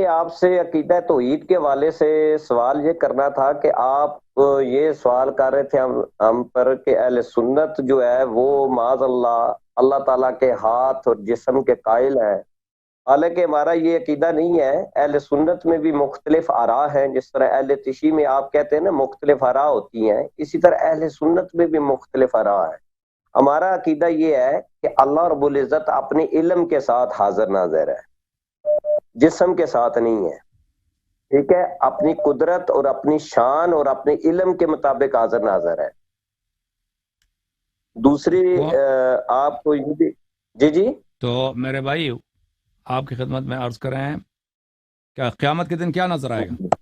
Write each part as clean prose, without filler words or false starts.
کہ آپ سے عقیدہ توحید کے حوالے سے سوال یہ کرنا تھا کہ آپ یہ سوال کر رہے تھے ہم پر کہ اہل سنت جو ہے وہ معاذ اللہ اللہ تعالیٰ کے ہاتھ اور جسم کے قائل ہے. حالانکہ ہمارا یہ عقیدہ نہیں ہے. اہل سنت میں بھی مختلف آراء ہیں، جس طرح اہل تشیع میں آپ کہتے ہیں نا مختلف آراء ہوتی ہیں، اسی طرح اہل سنت میں بھی مختلف آراء ہیں. ہمارا عقیدہ یہ ہے کہ اللہ رب العزت اپنے علم کے ساتھ حاضر ناظر ہے، جسم کے ساتھ نہیں ہے. ٹھیک ہے، اپنی قدرت اور اپنی شان اور اپنے علم کے مطابق حاضر ناظر ہے. دوسری آپ کو یہ بھی جی تو میرے بھائی آپ کی خدمت میں عرض کر رہے ہیں کیا قیامت کے دن کیا نظر آئے گا؟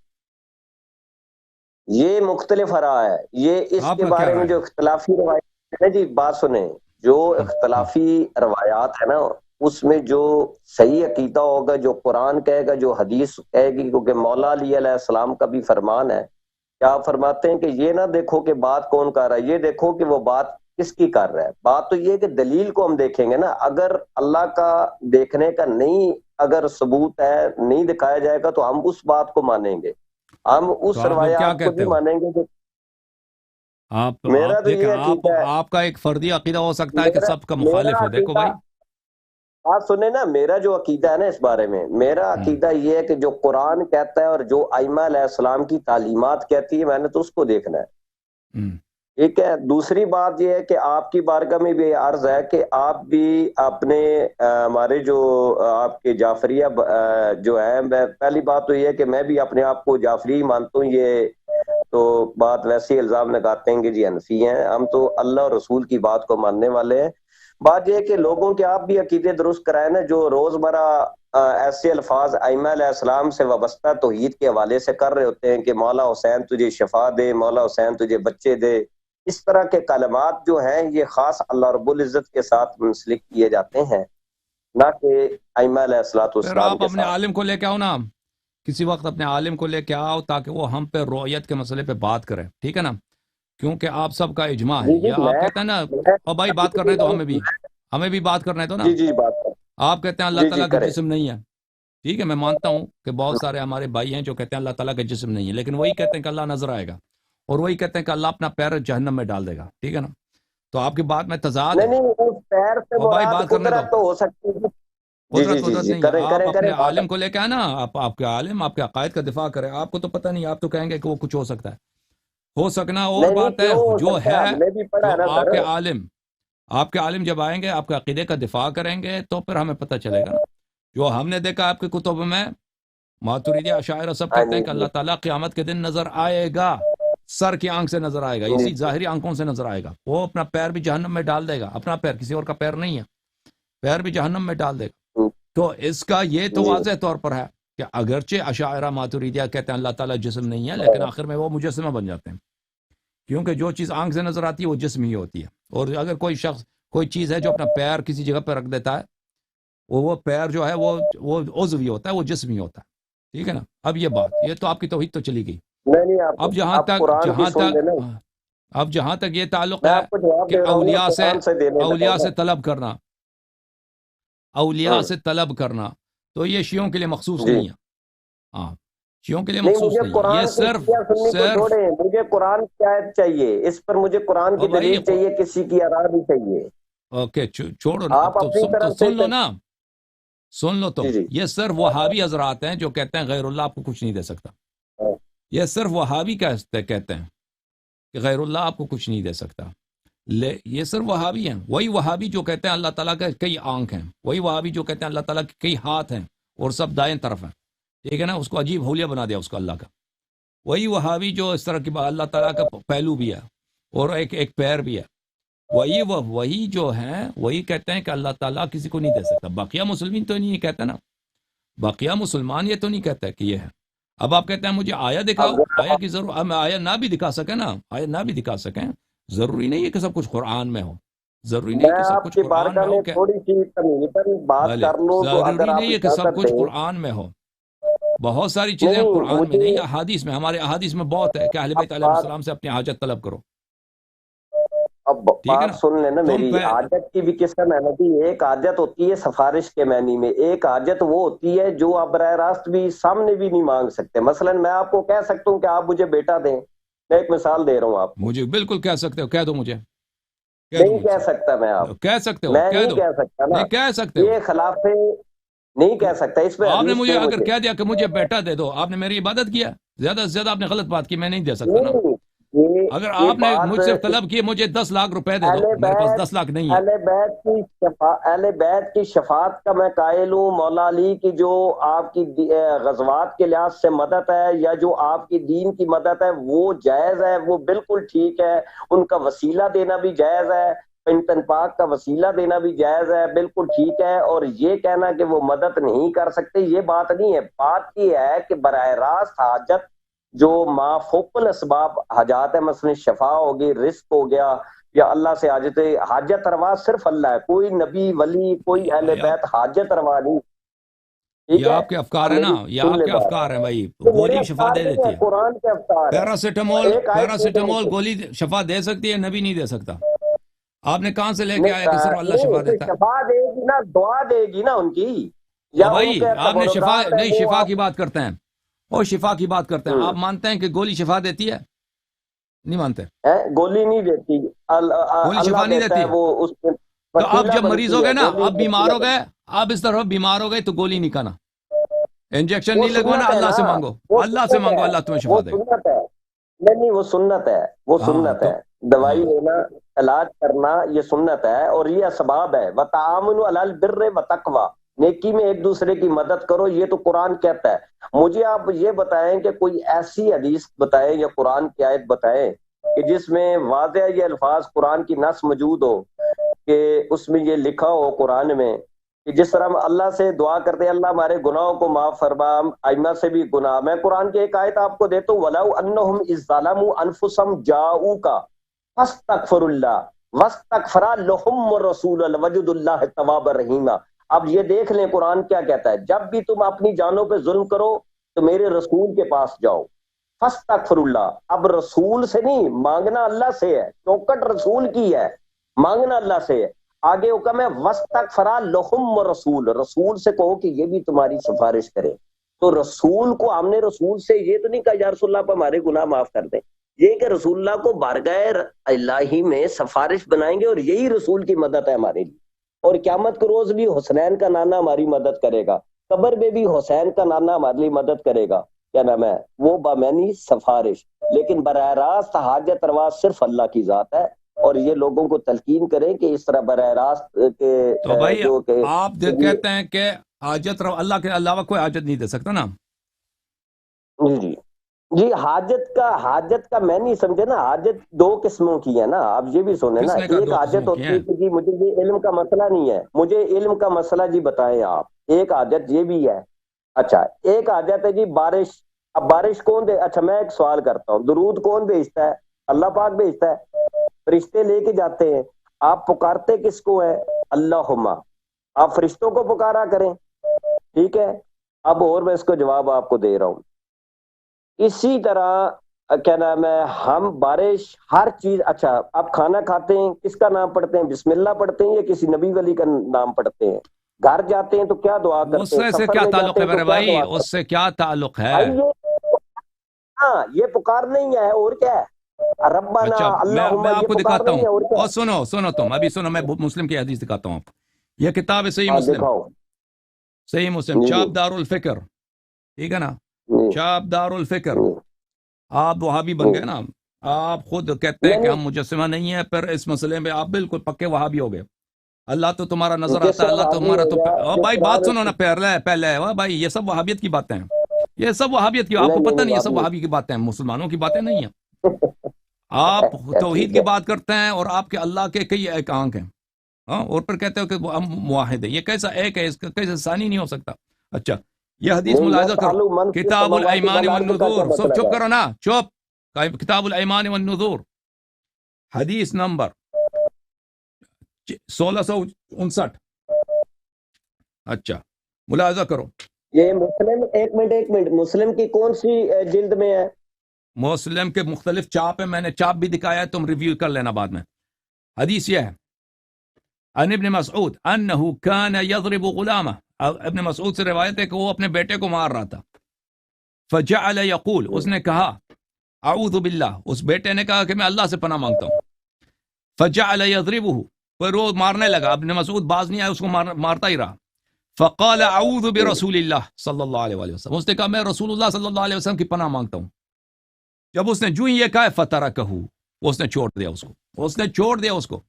یہ مختلف آراء ہے. یہ اس آپ کے کا کیا بارے میں رائے جو ہے؟ اختلافی روایات ہے جی، بات سنیں، جو اختلافی روایات ہے نا اس میں جو صحیح عقیدہ ہوگا، جو قرآن کہے گا، جو حدیث کہے گی، کیونکہ مولا علی علیہ السلام کا بھی فرمان ہے کہ آپ فرماتے ہیں کہ یہ نہ دیکھو کہ بات کون کر رہا ہے، یہ دیکھو کہ وہ بات کس کی کر رہا ہے. بات تو یہ کہ دلیل کو ہم دیکھیں گے نا. اگر اللہ کا دیکھنے کا نہیں اگر ثبوت ہے، نہیں دکھایا جائے گا تو ہم اس بات کو مانیں گے، ہم تو اس آپ لوگ کیا روایات کو کہتے نہیں ہو؟ مانیں گے. کہ آپ میرا تو دیکھیں، یہ عقیدہ ہے، آپ کا ایک فردی عقیدہ ہو سکتا ہے کہ میرا سب کا میرا مخالف ہو. دیکھو عقیدہ بھائی، آپ سنیں نا، میرا جو عقیدہ ہے نا اس بارے میں، میرا عقیدہ یہ ہے کہ جو قرآن کہتا ہے اور جو ائمہ علیہ السلام کی تعلیمات کہتی ہے، میں نے تو اس کو دیکھنا ہے. ٹھیک ہے. دوسری بات یہ ہے کہ آپ کی بارگاہ میں بھی عرض ہے کہ آپ بھی اپنے ہمارے جو آپ کے جعفریہ جو ہے، میں پہلی بات تو یہ ہے کہ میں بھی اپنے آپ کو جعفری مانتا ہوں. یہ تو بات ویسے ہی الزام لگاتے ہیں کہ جی حنفی ہیں. ہم تو اللہ اور رسول کی بات کو ماننے والے ہیں. بات یہ ہے کہ لوگوں کے آپ بھی عقیدے درست کرائیں نا، جو روزمرہ ایسے الفاظ ائمہ علیہ السلام سے وابستہ توحید کے حوالے سے کر رہے ہوتے ہیں کہ مولا حسین تجھے شفا دے، مولا حسین تجھے بچے دے. اس طرح کے کلمات جو ہیں یہ خاص اللہ رب العزت کے ساتھ منسلک کیے جاتے ہیں، نہ کہ ائمہ علیہ الصلوۃ پھر والسلام آپ کے اپنے ساتھ. عالم کو لے کے آؤ نا، کسی وقت اپنے عالم کو لے کے آؤ تاکہ وہ ہم پہ رؤیت کے مسئلے پہ بات کرے. ٹھیک ہے نا؟ کیونکہ آپ سب کا اجماع ہے. جی جی یہ آپ کہتے ہیں نا، اور بھائی بات کرنے تو ہمیں بھی بات کرنے تو نا. جی جی بات کریں. آپ کہتے ہیں اللہ جی جی تعالیٰ کا کریں. جسم نہیں ہے. ٹھیک ہے، میں مانتا ہوں کہ بہت سارے ہمارے بھائی ہیں جو کہتے ہیں اللہ تعالیٰ کا جسم نہیں ہے، لیکن وہی کہتے ہیں کہ اللہ نظر آئے گا، اور وہی کہتے ہیں کہ اللہ اپنا پیر جہنم میں ڈال دے گا. ٹھیک ہے نا؟ تو آپ کی بات میں تضاد ہے. نہیں اس پیر سے اور بھائی مراد بات کرنے دو. قدرت تو ہو سکتی ہے. جی جی جی قدرت جی نہیں ہے. کریں آپ کریں اپنے کریں بات. عالم کو لے کے آنا. آپ کے عالم آپ کے عقائد کا دفاع کرے. آپ کو تو پتہ نہیں، آپ تو کہیں گے کہ وہ کچھ ہو سکتا ہے. ہو سکنا اور نہیں نہیں بات ہے. کیوں ہو جو سکتا ہے، ہے، ہم نے بھی پڑھا جو ہے نا سر. آپ کے عالم جب آئیں گے آپ کے عقیدے کا دفاع کریں گے تو پھر ہمیں پتہ چلے گا نا. جو ہم نے دیکھا آپ کی کتب میں، ماتریدی اشاعرہ سب ہاں کہتے ہیں کہ جی اللہ تعالیٰ قیامت کے دن نظر آئے گا، سر کی آنکھ سے نظر آئے گا، جی اسی ظاہری آنکھوں سے نظر آئے گا. وہ اپنا پیر بھی جہنم میں ڈال دے گا. اپنا پیر، کسی اور کا پیر نہیں ہے، پیر بھی جہنم میں ڈال دے گا. تو اس کا یہ تو جی واضح طور پر ہے کہ اگرچہ اشاعرہ ماتریدیہ کہتے ہیں اللہ تعالیٰ جسم نہیں ہے، لیکن آخر میں وہ مجسمہ بن جاتے ہیں، کیونکہ جو چیز آنکھ سے نظر آتی ہے وہ جسم ہی ہوتی ہے. اور اگر کوئی شخص کوئی چیز ہے جو اپنا پیر کسی جگہ پہ رکھ دیتا ہے، وہ پیر جو ہے وہ عضو ہی ہوتا ہے، وہ جسم ہی ہوتا ہے. ٹھیک ہے نا؟ اب یہ بات، یہ تو آپ کی توحید تو چلی گئی. نہیں اب جہاں آپ تک قرآن کی جہاں سن تک لینا. اب جہاں تک یہ تعلق میں ہے آپ کو جواب کہ دے رہا ہوں نا، اولیاء قرآن سے دینے لگا سے ہوں طلب کرنا، اولیاء نا. سے طلب کرنا، تو یہ شیعوں کے لیے مخصوص جی نہیں ہے. ہاں، شیعوں کے لیے نہیں، مخصوص مجھے نہیں ہے. یہ قرآن کی شیعہ سنی کو صرف چھوڑیں، مجھے قرآن کی آیت چاہیے، اس پر مجھے قرآن او کی بھائی دلیل چاہیے، کسی کی آراء نہیں چاہیے. اوکے، چھوڑو نا. اب آپ اپنی تو طرف سے سن لو نا، سن لو تم. جی جی یہ صرف وہابی حضرات ہیں جو کہتے ہیں غیر اللہ آپ کو کچھ نہیں دے سکتا. یہ صرف وہابی کہتے ہیں کہ غیر اللہ آپ کو کچھ نہیں دے سکتا. یہ صرف وہابی ہیں. وہی وہابی جو کہتے ہیں اللہ تعالیٰ کے کئی آنکھ ہیں، وہی وہابی جو کہتے ہیں اللہ تعالیٰ کے کئی ہاتھ ہیں اور سب دائیں طرف ہیں. ٹھیک ہے نا؟ اس کو عجیب حولیہ بنا دیا اس کو اللہ کا. وہی وہابی جو اس طرح کی اللہ تعالیٰ کا پہلو بھی ہے اور ایک پیر بھی ہے. وہی جو ہیں وہی کہتے ہیں کہ اللہ تعالیٰ کسی کو نہیں دے سکتا. بقیہ مسلمین تو نہیں کہتے نا، بقیہ مسلمان یہ تو نہیں کہتے کہ یہ ہے. اب آپ کہتے ہیں مجھے آیا دکھاؤ. آیا کی ضرور، ہم آیا نہ بھی دکھا سکیں نا، آیا نہ بھی دکھا سکیں، ضروری نہیں ہے کہ سب کچھ قرآن میں ہو. ضروری نہیں میں کہ سب آپ کچھ کی قرآن بارگاہ میں ہو میں کہ تھوڑی سی تمیزن بات بھلے، کر لوں تو اگر ضروری آپ نہیں ہے کہ سب اجازت کچھ دیں. قرآن میں ہو. بہت ساری چیزیں نہیں قرآن میں مجھے نہیں، احادیث میں، ہمارے احادیث میں بہت ہے کہ اہل اب بیت علیہ بات السلام سے اپنی حاجت طلب کرو. اب بات سن لینا میری، حاجت کی بھی قسم ہے نا جی، ایک حاجت ہوتی ہے سفارش کے معنی میں، ایک حاجت وہ ہوتی ہے جو آپ براہ راست بھی سامنے بھی نہیں مانگ سکتے. مثلا میں آپ کو کہہ سکتا ہوں کہ آپ مجھے بیٹا دیں، میں ایک مثال دے رہا ہوں آپ کو. مجھے بالکل کہہ سکتے ہو، کہہ دو مجھے. نہیں کہہ سکتا میں، آپ کہہ سکتے ہو، میں نہیں کہہ سکتا نا، کہہ سکتے ہو، یہ خلاف نہیں کہہ سکتا. اس پہ آپ نے مجھے اگر کہہ دیا کہ مجھے بیٹا دے دو، آپ نے میری عبادت کیا، زیادہ سے زیادہ آپ نے غلط بات کی، میں نہیں دے سکتا نا. اگر آپ نے مجھ سے طلب کی مجھے 10 لاکھ روپے دے دو، میرے پاس 10 لاکھ نہیں ہے. اہل بیت کی شفاعت کا میں قائل ہوں. مولا علی کی جو آپ کی غزوات کے لحاظ سے مدد ہے یا جو آپ کی دین کی مدد ہے وہ جائز ہے، وہ بالکل ٹھیک ہے. ان کا وسیلہ دینا بھی جائز ہے، پنٹن پاک کا وسیلہ دینا بھی جائز ہے، بالکل ٹھیک ہے. اور یہ کہنا کہ وہ مدد نہیں کر سکتے، یہ بات نہیں ہے. بات یہ ہے کہ براہ راست حاجت جو ما فوق الاسباب حاجات ہے، مثلا شفا ہوگی، رزق ہو گیا، یا اللہ سے حاجت روا صرف اللہ ہے، کوئی نبی ولی کوئی اہل بیت حاجت روا نہیں. یہ آپ کے افکار ہیں نا، یہ آپ کے افکار ہیں بھائی. گولی شفا دے دیتی ہے، قرآن کے افکار ہے. پیراسیٹامول گولی شفا دے سکتی ہے، نبی نہیں دے سکتا. آپ نے کہاں سے لے کے آیا کہ صرف اللہ شفا دیتا ہے؟ شفا دے گی نا، دعا دے گی نا ان کی، یا بھائی آپ نے شفا کی بات کرتے ہیں، اور شفا کی بات کرتے ہیں. آپ مانتے ہیں کہ گولی شفا دیتی ہے؟ نہیں مانتے. گولی نہیں دیتی، گولی شفا نہیں دیتی. تو آپ جب مریض ہو گئے نا، آپ بیمار ہو گئے، آپ اس طرح بیمار ہو گئے تو گولی نہیں کھانا، انجیکشن نہیں لگوانا، اللہ سے مانگو، اللہ سے مانگو، اللہ تمہیں شفا دے گا. نہیں وہ سنت ہے، وہ سنت ہے. دوائی لینا، علاج کرنا یہ سنت ہے اور یہ اسباب ہے. وَتَعَاوَنُوا عَلَى الْبِرِّ وَالتَّقْوَىٰ، نیکی میں ایک دوسرے کی مدد کرو، یہ تو قرآن کہتا ہے. مجھے آپ یہ بتائیں کہ کوئی ایسی حدیث بتائیں یا قرآن کی آیت بتائیں کہ جس میں واضح یہ الفاظ قرآن کی نص موجود ہو، کہ اس میں یہ لکھا ہو قرآن میں کہ جس طرح ہم اللہ سے دعا کرتے ہیں اللہ ہمارے گناہوں کو معاف فرما، ائمہ سے بھی گناہ. میں قرآن کی ایک آیت آپ کو دیتا ہوں، وَلَوْ أَنَّهُمْ إِذْ ظَلَمُوا أَنفُسَهُمْ جَاءُوكَ فَاسْتَغْفِرُوا اللَّهَ وَاسْتَغْفَرَ لَهُمُ الرَّسُولُ لَوَجَدُوا اللَّهَ تَوَّابًا رَحِيمًا. اب یہ دیکھ لیں قرآن کیا کہتا ہے، جب بھی تم اپنی جانوں پہ ظلم کرو تو میرے رسول کے پاس جاؤ، فاستغفر اللہ. اب رسول سے نہیں مانگنا، اللہ سے ہے، چوکٹ رسول کی ہے، مانگنا اللہ سے ہے. آگے حکم ہے وَاسْتَغْفَرَ لَهُمُ الرَّسُولُ، رسول سے کہو کہ یہ بھی تمہاری سفارش کرے. تو رسول کو ہم نے رسول سے یہ تو نہیں کہا یا رسول اللہ آپ ہمارے گناہ معاف کر دیں، یہ کہ رسول اللہ کو بارگاہ الہی میں سفارش بنائیں گے، اور یہی رسول کی مدد ہے ہمارے لیے. اور قیامت کے روز بھی حسنین کا نانا ہماری مدد کرے گا، قبر میں بھی حسین کا نانا ہمارے لیے مدد کرے گا. کیا نام ہے وہ بامعنی سفارش. لیکن براہ راست حاجت روا صرف اللہ کی ذات ہے، اور یہ لوگوں کو تلقین کریں کہ اس طرح براہ راست کے تو بھائی آپ کہتے ہیں کہ حاجت روا اللہ کے علاوہ کوئی حاجت نہیں دے سکتا نا. جی جی حاجت کا میں نہیں سمجھے نا. حاجت دو قسموں کی ہے نا، آپ یہ بھی سنیں نا. ایک حاجت ہوتی ہے کہ جی مجھے یہ علم کا مسئلہ نہیں ہے، مجھے علم کا مسئلہ جی بتائیں آپ. ایک حاجت یہ بھی ہے. اچھا ایک حاجت ہے جی بارش. اب بارش کون دے؟ اچھا میں ایک سوال کرتا ہوں، درود کون بھیجتا ہے؟ اللہ پاک بھیجتا ہے، فرشتے لے کے جاتے ہیں. آپ پکارتے کس کو ہے؟ اللہم. آپ فرشتوں کو پکارا کریں، ٹھیک ہے. اب اور میں اس کو جواب آپ کو دے رہا ہوں. اسی طرح کیا نام ہے ہم بارش ہر چیز. اچھا آپ کھانا کھاتے ہیں کس کا نام پڑھتے ہیں؟ بسم اللہ پڑھتے ہیں یا کسی نبی ولی کا نام پڑھتے ہیں؟ گھر جاتے ہیں تو کیا دعا کرتے ہیں؟ اس سے کیا تعلق ہے میرے بھائی؟ اس سے کیا تعلق ہے؟ ہاں یہ پکار نہیں ہے، اور کیا ہے؟ ربنا اللہم. میں آپ کو دکھاتا ہوں، اور سنو تم ابھی سنو، میں مسلم کی حدیث دکھاتا ہوں آپ. یہ کتاب ہے صحیح مسلم، صحیح مسلم، چاپ دار الفکر، ٹھیک ہے نا، چاپ دار الفکر. آپ وہابی بن گئے نا، آپ خود کہتے ہیں کہ ہم مجسمہ نہیں ہیں، پھر اس مسئلے میں آپ بالکل پکے وہابی ہو گئے. اللہ تو تمہارا نظر آتا ہے، اللہ تمہارا تو بھائی بات سنو نا، پہلے بھائی یہ سب وہابیت کی باتیں ہیں، یہ سب وہابیت کی، آپ کو پتہ نہیں یہ سب وہابی کی باتیں ہیں، مسلمانوں کی باتیں نہیں ہیں. آپ توحید کی بات کرتے ہیں اور آپ کے اللہ کے کئی ایک آنکھ ہیں، اور پھر کہتے ہو کہ ہم موحد ہیں. یہ کیسا ایک ہے؟ اس کا کیسا ثانی نہیں ہو سکتا. اچھا یہ حدیث ملاحظہ کرو، کتاب الایمان والنذور. چپ کرو نا، چپ. کتاب الایمان والنذور حدیث نمبر 1659. اچھا ملاحظہ کرو. یہ مسلم، ایک منٹ، مسلم کی کون سی جلد میں ہے؟ مسلم کے مختلف چاپ ہیں، میں نے چاپ بھی دکھایا ہے، تم ریویو کر لینا بعد میں. حدیث یہ ہے عن ابن مسعود انه كان يضرب غلامه، ابن مسعود سے روایت ہے کہ وہ اپنے بیٹے کو مار رہا تھا. فجعل يقول، اس نے کہا اعوذ باللہ، اس بیٹے نے کہا کہ میں اللہ سے پناہ مانگتا ہوں. فجعل يضربه، پھر وہ مارنے لگا، ابن مسعود باز نہیں آیا، اس کو مارتا ہی رہا. فقال اعوذ برسول اللہ صلی اللہ علیہ وسلم، اس نے کہا میں رسول اللہ صلی اللہ علیہ وسلم کی پناہ مانگتا ہوں. جب اس نے جو یہ کہا فترکہ، اس نے چھوڑ دیا، اس نے چھوڑ دیا اس کو.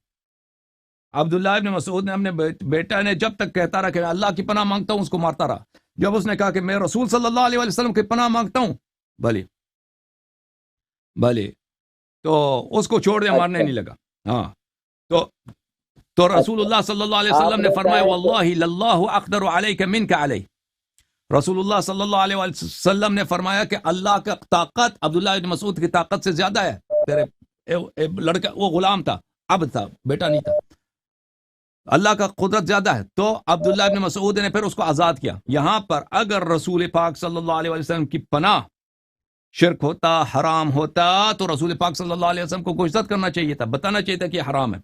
عبداللہ ابن مسعود نے اپنے بیٹا نے جب تک کہتا رہا کہ میں اللہ کی پناہ مانگتا ہوں، اس کو مارتا رہا. جب اس نے کہا کہ میں رسول صلی اللہ علیہ وسلم کی پناہ مانگتا ہوں، بھلے تو اس کو چھوڑ دیا، مارنے نہیں لگا. ہاں تو رسول اللہ صلی اللہ علیہ وسلم نے فرمایا واللہ للہ اقدر علیک منک علیہ. رسول اللہ صلی اللہ علیہ وسلم نے فرمایا کہ اللہ کا طاقت عبداللہ ابن مسعود کی طاقت سے زیادہ ہے. تیرے لڑکا، وہ غلام تھا، عبد تھا، بیٹا نہیں تھا، اللہ کا قدرت زیادہ ہے. تو عبداللہ ابن مسعود نے پھر اس کو آزاد کیا. یہاں پر اگر رسول پاک صلی اللہ علیہ وسلم کی پناہ شرک ہوتا، حرام ہوتا، تو رسول پاک صلی اللہ علیہ وسلم کو کوشش کرنا چاہیے تھا، بتانا چاہیے تھا کہ یہ حرام ہے،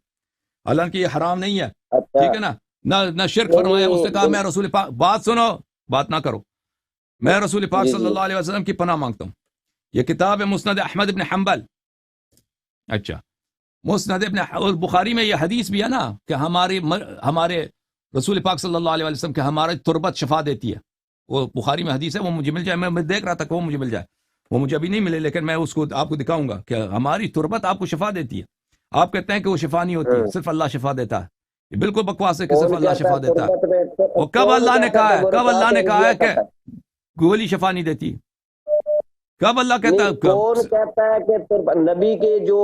حالانکہ یہ حرام نہیں ہے. ٹھیک ہے نا، نہ شرک فرمایا. اس نے کہا میں رسول پاک، بات سنو، بات نہ کرو، میں رسول پاک صلی اللہ علیہ وسلم کی پناہ مانگتا ہوں. یہ کتاب ہے مسند احمد بن حنبل. اچھا، مسند ابن بخاری میں یہ حدیث بھی ہے نا کہ ہمارے رسول پاک صلی اللہ علیہ وسلم کہ ہمارے تربت شفا دیتی ہے. وہ بخاری میں حدیث ہے، وہ مجھے مل جائے، میں دیکھ رہا تھا کہ وہ مجھے مل جائے، وہ مجھے ابھی نہیں ملے، لیکن میں اس کو آپ کو دکھاؤں گا کہ ہماری تربت آپ کو شفا دیتی ہے. آپ کہتے ہیں کہ وہ شفا نہیں ہوتی، صرف اللہ شفا دیتا ہے. یہ بالکل بکواس ہے کہ صرف اللہ شفا دیتا ہے. وہ کب اللہ نے کہا ہے، کب اللہ نے کہا ہے کہ گولی شفا نہیں دیتی؟ کب اللہ کہتا ہے؟ کون کہتا ہے کہ نبی کے جو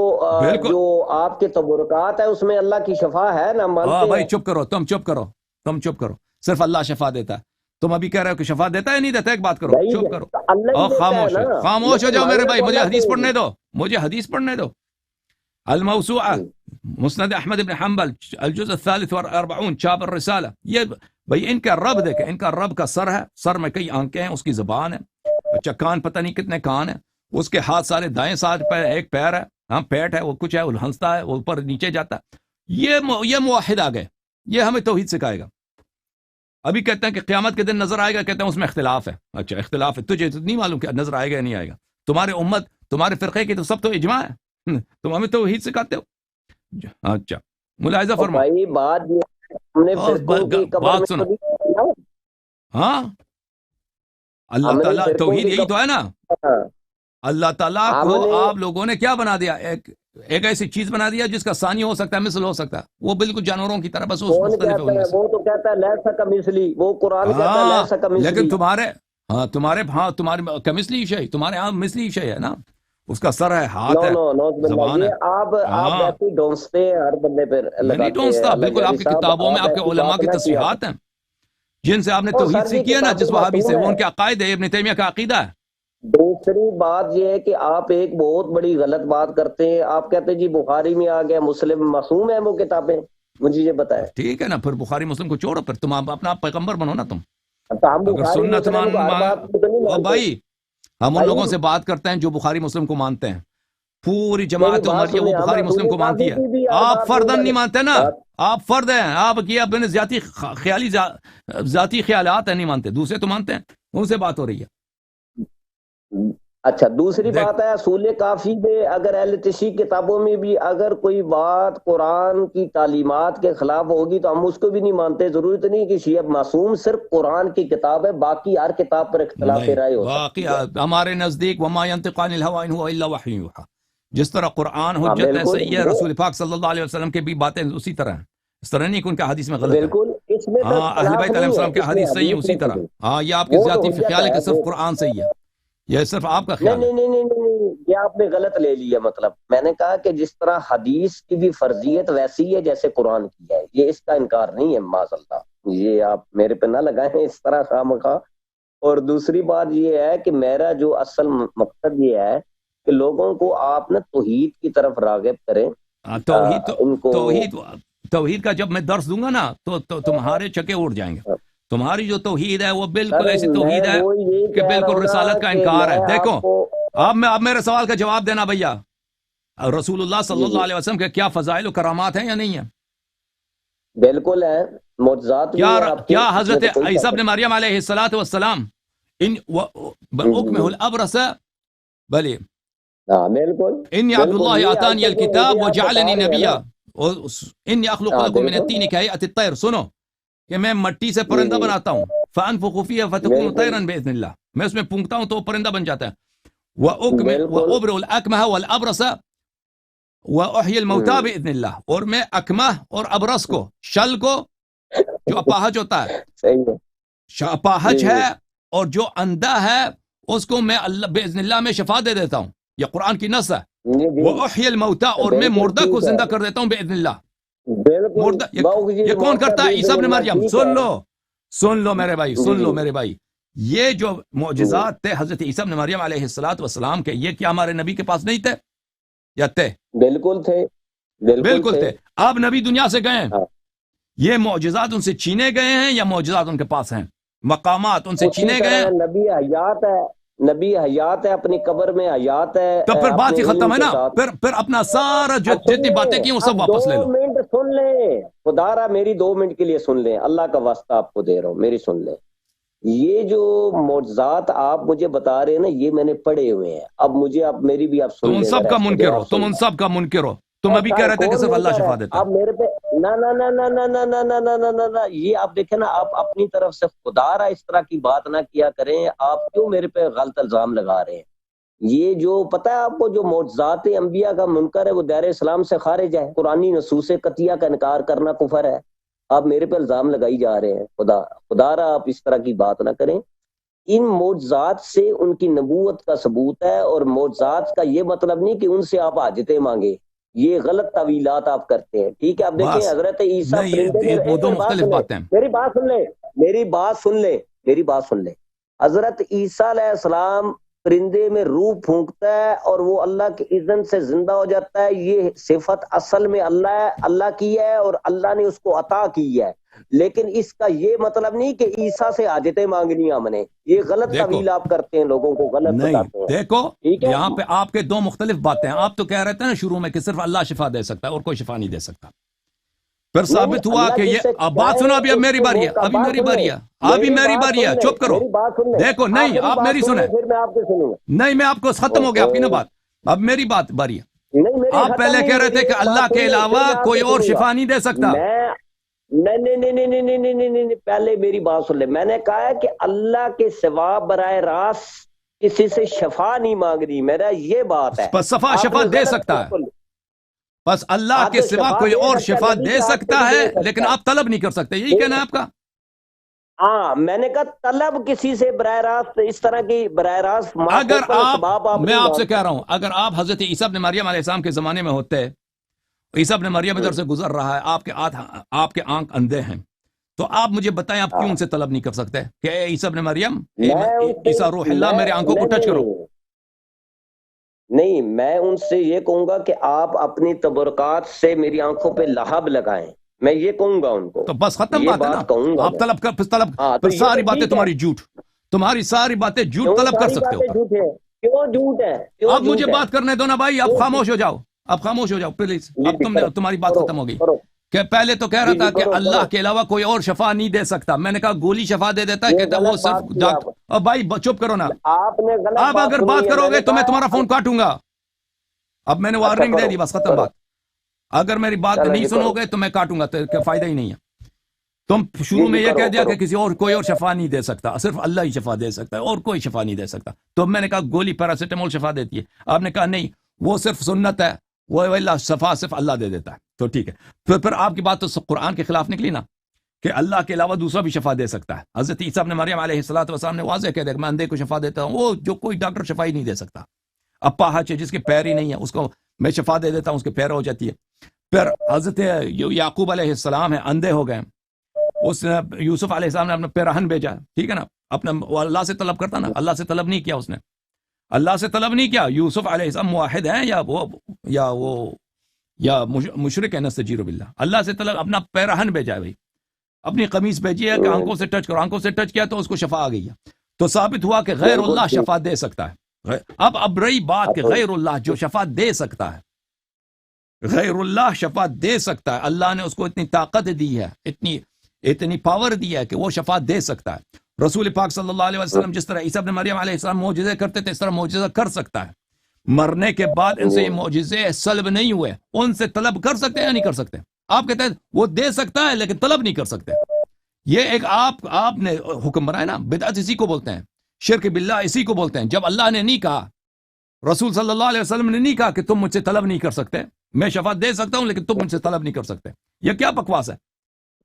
آپ کے تبرکات ہے اس میں اللہ کی شفا ہے نا؟ ہاں بھائی چپ کرو، تم چپ کرو. صرف اللہ شفا دیتا ہے. تم ابھی کہہ رہے ہو کہ شفا دیتا ہے نہیں دیتا؟ ایک بات کرو، چپ کرو، خاموش ہو جاؤ میرے بھائی. مجھے حدیث پڑھنے دو. الموسوعہ مسند احمد بن حنبل الجزء الثالث والاربعون چاپ الرسالہ. یہ بھائی ان کا رب دیکھیں، ان کا رب کا سر ہے، سر میں کئی آنکھیں ہیں، اس کی زبان ہے، اچھا کان پتہ نہیں کتنے کان ہیں، اس کے ہاتھ سارے دائیں ساتھ پیر، ایک پیر ہے، ہاں پیٹ ہے، وہ کچھ ہے، وہ ہنستا ہے، وہ اوپر نیچے جاتا ہے. یہ موحد آ گئے، یہ ہمیں توحید سکھائے گا. ابھی کہتے ہیں کہ قیامت کے دن نظر آئے گا، کہتے ہیں اس میں اختلاف ہے. اچھا اختلاف ہے، تجھے نہیں معلوم کہ نظر آئے گا یا نہیں آئے گا؟ تمہارے امت، تمہارے فرقے کی تو سب تو اجماع ہے، تم ہمیں توحید سکھاتے ہو. اچھا ملاحظہ فرما، بات سنو. ہاں اللہ تعالیٰ توحید یہی تو ہے نا. اللہ تعالیٰ کو آپ لوگوں نے کیا بنا دیا؟ ایک ایسی چیز بنا دیا جس کا ثانی ہو سکتا ہے، مثل ہو سکتا ہے، وہ بالکل جانوروں کی طرح، بس وہ تو کہتا ہے لیسا کمثلی، وہ قرآن کہتا ہے لیسا کمثلی. لیکن تمہارے کمثلی شے، تمہارے ہاں مثلی شے ہے نا، اس کا سر ہے، ہاتھ ہے، زبان ہے. آپ ایسے ڈونستے ہیں ہر بندے پہ. نہیں ڈونستا، بالکل آپ کی کتابوں میں آپ کے علماء کی تصریحات ہیں جن سے آپ نے توحید سیکھی ہے نا، جس وہابی سے، وہ ان کے عقائد ہے، ابن تیمیہ کا عقیدہ ہے. دوسری بات یہ ہے کہ آپ ایک بہت بڑی غلط بات کرتے ہیں. آپ کہتے ہیں جی بخاری میں آ گیا، مسلم معصوم ہے وہ کتابیں، مجھے یہ بتائیں. ٹھیک ہے نا، پھر بخاری مسلم کو چھوڑو، پھر تم اپنا پیغمبر بنو نا. تم اگر سنت بھائی، ہم ان لوگوں سے بات کرتے ہیں جو بخاری مسلم کو مانتے ہیں، پوری جماعت عمریہ وہ بخاری مسلم کو مانتی ہے. آپ فردن نہیں مانتے نا، آپ فرد ہیں، آپ کی اپنے ذاتی خیالات ہیں، نہیں مانتے. دوسرے تو مانتے ہیں، ان سے بات ہو رہی ہے. اچھا دوسری بات ہے اصول کافی میں، اگر اہل تشریح کتابوں میں بھی اگر کوئی بات قرآن کی تعلیمات کے خلاف ہوگی تو ہم اس کو بھی نہیں مانتے. ضرورت نہیں کہ شیعہ معصوم صرف قرآن کی کتاب ہے، باقی ہر کتاب پر اختلاف رائے ہو باقی ہمارے نزدیک وما ينطق عن الهوى ان هو الا وحی یوحى. جس طرح قرآن حجت ہے، صحیح ہے، رسول پاک صلی اللہ علیہ وسلم کے بھی باتیں اسی طرح ہیں. اس طرح نہیں کہ ان کا حدیث میں غلط ہے. بالکل اس میں اہل بیت علیہ السلام کے حدیث صحیح ہے اسی طرح. ہاں یہ آپ کی ذاتی خیال ہے کہ صرف قرآن صحیح ہے، یہ صرف آپ کا خیال ہے. نہیں، یہ آپ نے غلط لے لیا. مطلب میں نے کہا کہ جس طرح حدیث کی بھی فرضیت ویسی ہے جیسے قرآن کی ہے، یہ اس کا انکار نہیں ہے معاذ اللہ. یہ آپ میرے پہ نہ لگائیں اس طرح خواہ. اور دوسری بات یہ ہے کہ میرا جو اصل مقصد یہ ہے کہ لوگوں کو آپ نا توحید کی طرف راغب کریں. توحید کا جب میں درس دوں گا نا تو تمہارے چکے اڑ جائیں گے. تمہاری جو توحید ہے وہ بالکل ایسی توحید ہے کہ بالکل رسالت کا انکار ہے. دیکھو اب میرے سوال کا جواب دینا بھیا. رسول اللہ صلی اللہ علیہ وسلم کے کیا فضائل و کرامات ہیں یا نہیں ہیں؟ بالکل ہے، معجزات بھی ہیں آپ کے، کیا حضرت عیسیٰ ابن مریم علیہ السلام ان اکمہ الابرس بلی بالکل انی عبد اللہ آتانی الکتاب وجعلنی نبیا انی اخلق لکم من الطین کہیئت الطیر، سنو کہ میں مٹی سے پرندہ بناتا ہوں، فانفخ فیہ فتکون طیرا باذن اللہ، میں اس میں پونگتا ہوں تو پرندہ بن جاتا ہے، وابرئ الاکمہ والابرس واحیی الموتى باذن اللہ، اور میں اکمہ اور ابرس کو، شل کو جو اپاہج ہوتا ہے، اپاہج ہے اور جو اندھا ہے اس کو میں اللہ باذن اللہ میں شفا دے دیتا ہوں، یہ قرآن کی نص ہے، واحیی الموتى، اور میں مردہ کو زندہ کر دیتا ہوں باذن اللہ۔ مردہ یہ کون کرتا ہے؟ عیسیٰ ابن مریم۔ سن لو میرے بھائی، سن لو میرے بھائی، یہ جو معجزات تھے حضرت عیسیٰ ابن مریم علیہ السلام کے، یہ کیا ہمارے نبی کے پاس نہیں تھے یا تھے؟ بالکل تھے، بالکل تھے۔ اب نبی دنیا سے گئے ہیں، یہ معجزات ان سے چھینے گئے ہیں یا معجزات ان کے پاس ہیں؟ مقامات ان سے چھینے گئے ہیں؟ نبی حیات ہے، نبی حیات ہے، اپنی قبر میں حیات ہے، تو پھر بات ہی ختم ہے نا، پھر اپنا سارا جتنی باتیں کی وہ سب واپس لے لو۔ 2 منٹ سن لیں خدا را، میری 2 منٹ کے لیے سن لیں، اللہ کا واسطہ آپ کو دے رہا ہوں، میری سن لیں۔ یہ جو معجزات آپ مجھے بتا رہے ہیں نا، یہ میں نے پڑھے ہوئے ہیں، اب مجھے اب میری بھی آپ سن لیں۔ تم ان سب کا منکر ہو، تم ان سب کا منکر ہو، تم ابھی کہہ رہے تھے کہ صرف اللہ شفا دیتا ہے۔ اب میرے پہ نہ یہ آپ دیکھیں نا، آپ اپنی طرف سے خدا را اس طرح کی بات نہ کیا کریں، آپ کیوں میرے پہ غلط الزام لگا رہے ہیں؟ یہ جو پتہ ہے آپ کو، جو معجزات انبیاء کا منکر ہے وہ دائرہ اسلام سے خارج ہے، قرآنی نصوص قطعیہ کا انکار کرنا کفر ہے، آپ میرے پہ الزام لگائی جا رہے ہیں۔ خدا را آپ اس طرح کی بات نہ کریں۔ ان معجزات سے ان کی نبوت کا ثبوت ہے، اور معجزات کا یہ مطلب نہیں کہ ان سے آپ حاجتیں مانگے، یہ غلط تعویلات آپ کرتے ہیں، ٹھیک ہے؟ آپ دیکھیں حضرت عیسیٰ میری بات سن لیں، حضرت عیسیٰ علیہ السلام پرندے میں روح پھونکتا ہے اور وہ اللہ کے اذن سے زندہ ہو جاتا ہے، یہ صفت اصل میں اللہ کی ہے اور اللہ نے اس کو عطا کی ہے، لیکن اس کا یہ مطلب نہیں کہ عیسیٰ سے حاجتیں مانگنی ہم نے، یہ غلط تعویل آپ کرتے ہیں، لوگوں کو غلط بتاتے ہیں۔ دیکھو یہاں پہ آپ کے 2 مختلف باتیں ہیں، آپ تو کہہ رہے تھے نا شروع میں کہ صرف اللہ شفا دے سکتا ہے اور کوئی شفا نہیں دے سکتا، پھر ثابت ہوا کہ یہ، اب بات سنو، اب میری باری ہے، ابھی میری باری ہے، چپ کرو، دیکھو نہیں آپ میری سنیں، نہیں میں آپ کو ختم ہو گیا آپ کی نا بات، اب میری باری ہے۔ آپ پہلے کہہ رہے تھے کہ اللہ کے علاوہ کوئی اور شفا نہیں دے سکتا، نہیں، پہلے میری بات سن لے، میں نے کہا ہے کہ اللہ کے سوا براہ راست کسی سے شفا نہیں مانگنی، میرا یہ بات ہے، بس شفا دے سکتا ہے، بس اللہ کے سوا کوئی اور شفا دے سکتا ہے، لیکن آپ طلب نہیں کر سکتے، یہی کہنا ہے آپ کا؟ ہاں، میں نے کہا طلب کسی سے براہ راست اس طرح کی براہ راست، اگر میں آپ سے کہہ رہا ہوں، اگر آپ حضرت عیسیٰ ابن مریم علیہ السلام کے زمانے میں ہوتے، عیسیٰ ابن مریم ادھر سے گزر رہا ہے، آپ کے آنکھ اندھے ہیں، تو آپ مجھے بتائیں آپ کیوں ان سے طلب نہیں کر سکتے کہ اے عیسیٰ ابن مریم، عیسیٰ روح اللہ، میرے آنکھوں کو ٹچ کرو؟ نہیں، میں ان سے یہ کہوں گا کہ آپ اپنی تبرکات سے میری آنکھوں پہ لہب لگائیں، میں یہ کہوں گا ان کو، تو بس ختم بات ہے نا، آپ طلب کر، ساری باتیں تمہاری جھوٹ، تمہاری ساری باتیں جھوٹ طلب کر سکتے ہو، کیوں جھوٹ ہے؟ اب مجھے بات کرنے دو نا بھائی، آپ خاموش ہو جاؤ، اب خاموش ہو جاؤ پلیز، اب تمہاری بات ختم ہو گئی، کہ پہلے تو کہہ رہا تھا کہ اللہ کے علاوہ کوئی اور شفا نہیں دے سکتا، میں نے کہا گولی شفا دے دیتا ہے، کہتا ہے وہ صرف ڈاکٹر، اب بھائی چپ کرو نا، اب اگر بات کرو گے تو میں تمہارا فون کاٹوں گا، اب میں نے وارننگ دے دی، بس ختم بات، اگر میری بات نہیں سنو گے تو میں کاٹوں گا، تو فائدہ ہی نہیں ہے، تم شروع میں یہ کہہ دیا کہ کوئی اور شفا نہیں دے سکتا، صرف اللہ ہی شفا دے سکتا ہے اور کوئی شفا نہیں دے سکتا، تو میں نے کہا گولی پیراسیٹامول شفا دیتی ہے، آپ نے کہا نہیں وہ صرف سنت ہے، وہ اللہ شفا صرف اللہ دے دیتا ہے، تو ٹھیک ہے، پھر آپ کی بات تو قرآن کے خلاف نکلی نا، کہ اللہ کے علاوہ دوسرا بھی شفا دے سکتا ہے، حضرت عیسیٰ ابن مریم علیہ السلام نے واضح کہہ دیا کہ میں اندھے کو شفا دیتا ہوں، وہ جو کوئی ڈاکٹر شفا ہی نہیں دے سکتا، اپاہج ہے جس کے پیر ہی نہیں ہے اس کو میں شفا دے دیتا ہوں، اس کے پیر ہو جاتی ہے، پھر حضرت یعقوب علیہ السلام ہے، اندھے ہو گئے، اس یوسف علیہ السلام نے اپنا پیراہن بھیجا، ٹھیک ہے نا، اپنا اللہ سے طلب کرتا نا، اللہ سے طلب نہیں کیا اس نے، اللہ سے طلب نہیں کیا، یوسف علیہ السلام موحد ہیں یا مشرک ہے، نستجیر باللہ، اللہ سے طلب، اپنا پیراہن بھیجا ہے بھائی، اپنی قمیص بھیجی ہے کہ آنکھوں سے ٹچ کرو، آنکھوں سے ٹچ کیا تو اس کو شفا آ گئی ہے، تو ثابت ہوا کہ غیر اللہ شفا دے سکتا ہے، اب رہی بات کہ غیر اللہ جو شفا دے سکتا ہے، غیر اللہ شفاعت دے سکتا ہے، اللہ نے اس کو اتنی طاقت دی ہے، اتنی پاور دی ہے کہ وہ شفاعت دے سکتا ہے۔ رسول پاک صلی اللہ علیہ وسلم جس طرح عیسیٰ ابن مریم علیہ السلام معجزے کرتے تھے، اس طرح معجزہ کر سکتا ہے۔ مرنے کے بعد ان سے یہ معجزے سلب نہیں ہوئے، ان سے طلب کر سکتے ہیں یا نہیں کر سکتے؟ آپ کہتے ہیں وہ دے سکتا ہے لیکن طلب نہیں کر سکتے۔ یہ ایک آپ نے حکم بنایا نا، بدعت اسی کو بولتے ہیں، شرک باللہ اسی کو بولتے ہیں۔ جب اللہ نے نہیں کہا، رسول صلی اللہ علیہ وسلم نے نہیں کہا کہ تم مجھ سے طلب نہیں کر سکتے، میں شفاعت دے سکتا ہوں لیکن تم مجھ سے طلب نہیں کر سکتے، یہ کیا بکواس ہے؟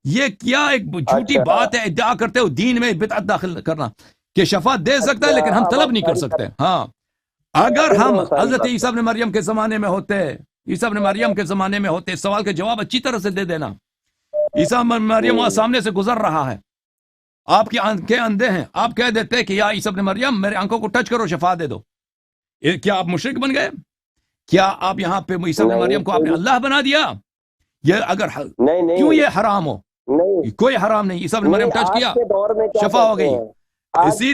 یہ کیا ایک جھوٹی بات ہے، ادعا کرتے ہو دین میں بدعت داخل کرنا کہ شفاعت دے سکتا ہے لیکن ہم طلب نہیں کر سکتے۔ ہاں، اگر ہم حضرت عیسیٰ ابن مریم کے زمانے میں ہوتے، عیسیٰ ابن مریم کے زمانے میں ہوتے، اس سوال کے جواب اچھی طرح سے دے دینا۔ عیسیٰ ابن مریم وہاں سامنے سے گزر رہا ہے، آپ کی آنکھیں اندھے ہیں، آپ کہہ دیتے کہ یا عیسیٰ ابن مریم میرے آنکھوں کو ٹچ کرو، شفاعت دے دو، کیا آپ مشرک بن گئے؟ کیا آپ یہاں پہ عیسیٰ ابن مریم کو آپ نے اللہ بنا دیا؟ یہ اگر کیوں یہ حرام ہو؟ کوئی حرام نہیں، عیسیٰ ابن مریم ٹچ کیا، شفا ہو گئی۔ اسی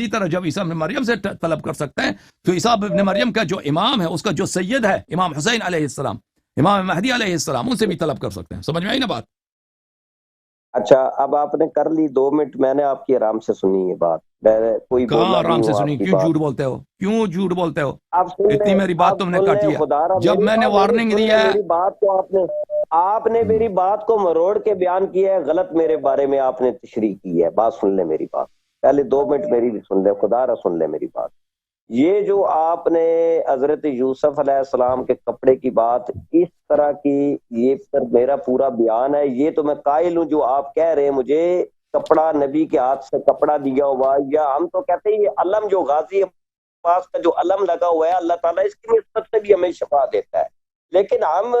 طرح جب عیسیٰ ابن مریم سے طلب کر سکتے ہیں تو عیسیٰ ابن مریم کا جو امام ہے، اس کا جو سید ہے امام حسین علیہ السلام، امام مہدی علیہ السلام، ان سے بھی طلب کر سکتے ہیں۔ سمجھ میں آئی نا بات؟ اچھا، اب آپ نے کر لی 2 منٹ، میں نے آپ کی آرام سے سنی یہ بات، کوئی کہاں آرام سے سنی؟ کیوں جھوٹ بولتے ہو؟ کیوں جھوٹ بولتے ہو؟ اتنی میری بات تم نے کاٹی ہے، جب میں نے وارننگ دی ہے۔ میری بات کو آپ نے میری بات کو مروڑ کے بیان کیا ہے، غلط میرے بارے میں آپ نے تشریح کی ہے۔ بات سن لے میری بات، پہلے 2 منٹ میری بھی سن لے، خدا را سن لے میری بات۔ یہ جو آپ نے حضرت یوسف علیہ السلام کے کپڑے کی بات اس طرح کی، یہ پھر میرا پورا بیان ہے، یہ تو میں قائل ہوں جو آپ کہہ رہے ہیں مجھے کپڑا نبی کے ہاتھ سے کپڑا دیا ہوا، یا ہم تو کہتے ہیں یہ علم جو غازی پاس کا جو علم لگا ہوا ہے، اللہ تعالیٰ اس کی نسبت سے بھی ہمیں شفا دیتا ہے، لیکن ہم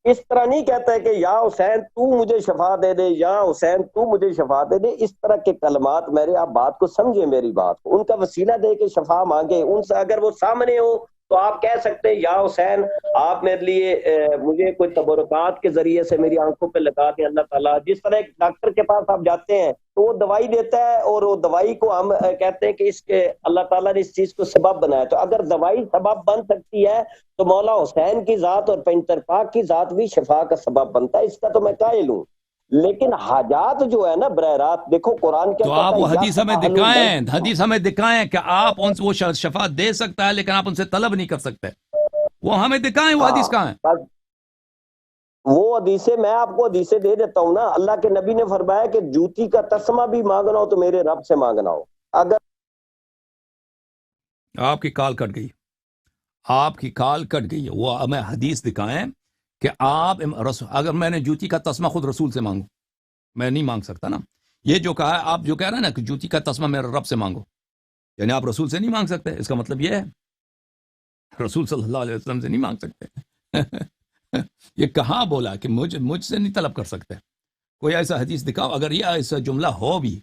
اس طرح نہیں کہتا ہے کہ یا حسین تو مجھے شفا دے دے، یا حسین تو مجھے شفا دے دے۔ اس طرح کے کلمات میرے، آپ بات کو سمجھیں میری بات کو، ان کا وسیلہ دے کے شفا مانگے، ان سے اگر وہ سامنے ہو تو آپ کہہ سکتے ہیں یا حسین آپ میرے لیے مجھے کوئی تبرکات کے ذریعے سے میری آنکھوں پہ لگا دیں اللہ تعالیٰ۔ جس طرح ایک ڈاکٹر کے پاس آپ جاتے ہیں تو وہ دوائی دیتا ہے، اور وہ دوائی کو ہم کہتے ہیں کہ اس کے اللہ تعالیٰ نے اس چیز کو سبب بنایا، تو اگر دوائی سبب بن سکتی ہے تو مولا حسین کی ذات اور پینتر پاک کی ذات بھی شفا کا سبب بنتا ہے، اس کا تو میں قائل ہوں۔ لیکن حاجات جو ہے نا براہ راست، دیکھو قرآن کیا، تو آپ وہ حدیث ہمیں دکھائیں کہ آپ ان سے وہ شفا دے سکتا ہے لیکن آپ ان سے طلب نہیں کر سکتے، وہ ہمیں دکھائیں، وہ حدیث کہاں ہے؟ وہ حدیثیں میں آپ کو حدیثیں دے دیتا ہوں نا۔ اللہ کے نبی نے فرمایا کہ جوتی کا تسمہ بھی مانگنا ہو تو میرے رب سے مانگنا ہو۔ اگر آپ کی کال کٹ گئی ہے، وہ ہمیں حدیث دکھائیں کہ آپ اگر میں نے جوتی کا تسمہ خود رسول سے مانگوں، میں نہیں مانگ سکتا نا۔ یہ جو کہا ہے، آپ جو کہہ رہے ہیں نا کہ جوتی کا تسمہ میرے رب سے مانگو، یعنی آپ رسول سے نہیں مانگ سکتے، اس کا مطلب یہ ہے رسول صلی اللہ علیہ وسلم سے نہیں مانگ سکتے۔ یہ کہاں بولا کہ مجھ سے نہیں طلب کر سکتے؟ کوئی ایسا حدیث دکھاؤ۔ اگر یہ ایسا جملہ ہو بھی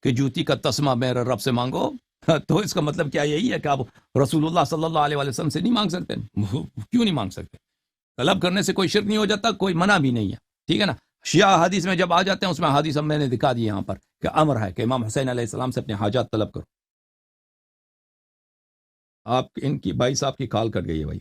کہ جوتی کا تسمہ میرے رب سے مانگو، تو اس کا مطلب کیا یہی ہے کہ آپ رسول اللہ صلی اللہ علیہ وسلم سے نہیں مانگ سکتے؟ کیوں نہیں مانگ سکتے؟ طلب کرنے سے کوئی شرک نہیں ہو جاتا، کوئی منع بھی نہیں ہے، ٹھیک ہے نا۔ شیعہ حدیث میں جب آ جاتے ہیں، اس میں حدیث میں نے دکھا دی یہاں پر کہ امر ہے کہ امام حسین علیہ السلام سے اپنے حاجات طلب کرو۔ آپ ان کی بھائی صاحب کی کال کٹ گئی ہے بھائی۔